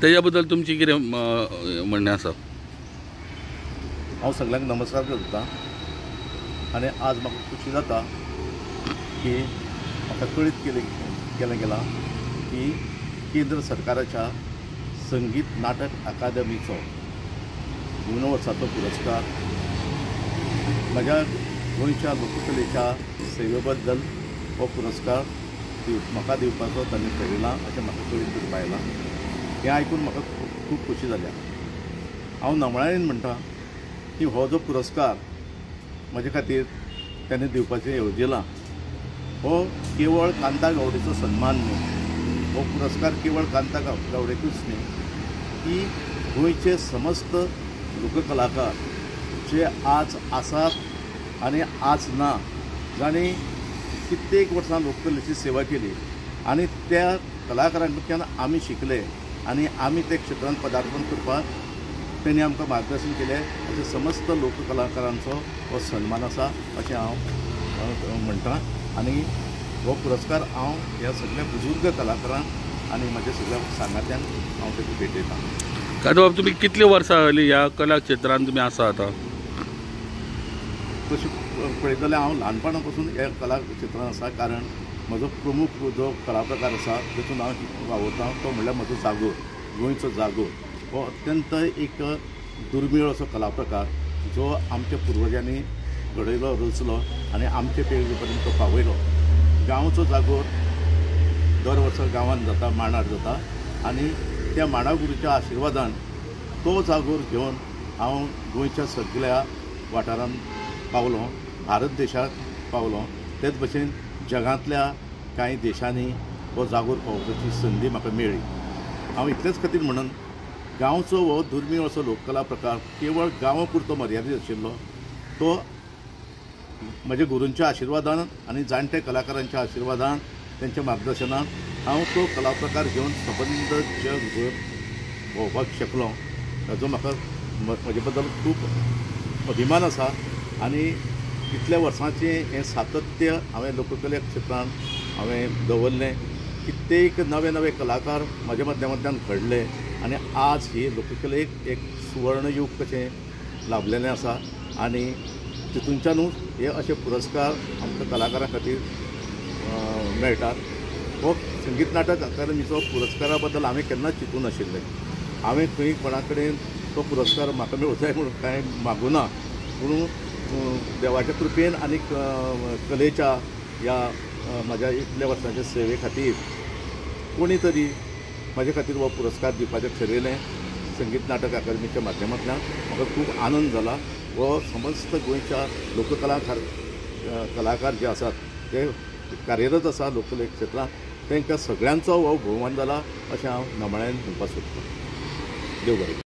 तेज्या बद्दल तुमची कितें म्हणणें आसा? हांव सगळ्यांक नमस्कार करता आनी आज म्हाका खुशी जाता की म्हाका कळीत केलें गेलां की केंद्र सरकाराच्या संगीत नाटक अकादमीचो 2 वर्साचो पुरस्कार म्हज्या गोंयच्या लोककलेच्या सेवे बद्दल हो पुरस्कार म्हाका दिवपाचो तांणी थारायलां अशें म्हाका कळीत करपा आयलां। हें आयकून म्हाका खूब खोशी जाल्या। हांव नमळायेन म्हणटा की हो जो पुरस्कार म्हजे खातीर ताणें दिवपाचें येवजिलां हो केवळ कांता गावडेचो सन्मान न्ही, हो पुरस्कार केवळ कांता गावडेकूच न्ही, की गोंयचे समस्त लोककलाकार जे आज आसात आनी आज ना, जाणी कित्येक वर्सां लोककलेची सेवा केली आनी त्या कलाकारां कडच्यान आमी शिकले आनी आमी ते क्षेत्रांत पदार्पण करपाक तेणी आमकां मार्गदर्शन केलें। अशें समस्त लोककलाकारांचो हो सन्मान आसा अशें हांव म्हणटां आनी हो पुरस्कार हांव ह्या सगळ्या बुजुर्ग कलाकारांक आनी म्हज्या सगळ्या सांगात्यांक हांव तेका भेटयतां। कादो बाब, तुमी कितलीं वर्सां जालीं ह्या कला क्षेत्रांत तुमी आसा आतां? तशें पळयत जाल्यार हांव ल्हानपणा पासून ह्या कला क्षेत्रांत आसा, कारण म्हजो प्रमुख जो कला प्रकार आसा तातूंत हांव वावुरतां तो म्हणल्यार म्हजो जागोर, गोंयचो जागोर। हो अत्यंत एक दुर्मीळ असो कला प्रकार जो आमच्या पुर्वजांनी घडयलो, रचलो आनी आमचे पिळगे पर्यंत तो पावयलो। गांवचो जागोर दर वर्सा गांवांत जाता, मांडार जाता आनी त्या मांडागुरूच्या आशिर्वादान तो जागोर घेवन हांव गोंयच्या सगळ्या वाठारांत पावलो, भारत देशाक पावलो। तेच भशेन जगांतल्या कांय देशांनी हो जागोर पावोवपाची संदी म्हाका मेळ्ळी। हांव इतलेच खातीर म्हणून गांवचो हो दुर्मीळ असो लोककला प्रकार केवळ गांवा पुरतो मर्यादीत आशिल्लो, तो म्हज्या गुरूंच्या आशिर्वादान आनी जाणटे कलाकारांच्या आशिर्वादान तेंच्या मार्गदर्शनान हांव तो कला प्रकार घेवन सबंद जगभर भोंवपाक शकलो। हाजो म्हाका म्हजे बद्दल खूब अभिमान आसा आनी इतल्या वर्सांचें हें सातत्य हांवें लोककले क्षेत्रांत हांवें दवरलें। कित्येक नवे नवे कलाकार म्हज्या माध्यमांतल्यान घडले आनी आज ही लोककलेक एक सुवर्ण युग कशें लाभलेलें आसा आनी तितूंच्यानूच हे अशे पुरस्कार आमकां कलाकारां खातीर मेळटात। हो संगीत नाटक अकादमीचो पुरस्कारा बद्दल हांवें केन्नाच चिंतूं नाशिल्लें। हांवें खंय कोणा कडेन तो पुरस्कार म्हाका मेळूं जाय म्हणून कांय मागूं ना, पूण देवाच्या कृपेन आनी कलेच्या ह्या म्हज्या इतल्या वर्सांच्या सेवे खातीर कोणी तरी म्हाजे खातीर हो पुरस्कार दिवपाचें थारायलें। संगीत नाटक अकादमीच्या माध्यमांतल्यान म्हाका खूब आनंद जाला। हो समस्त गोंयच्या कलाकार जे आसात ते कार्यरत आसा लोककले क्षेत्रांत, तांकां सगळ्यांचो हो भोवमान जाला अशें हांव नमळायेन म्हणपाक सोदतां। देव बरें।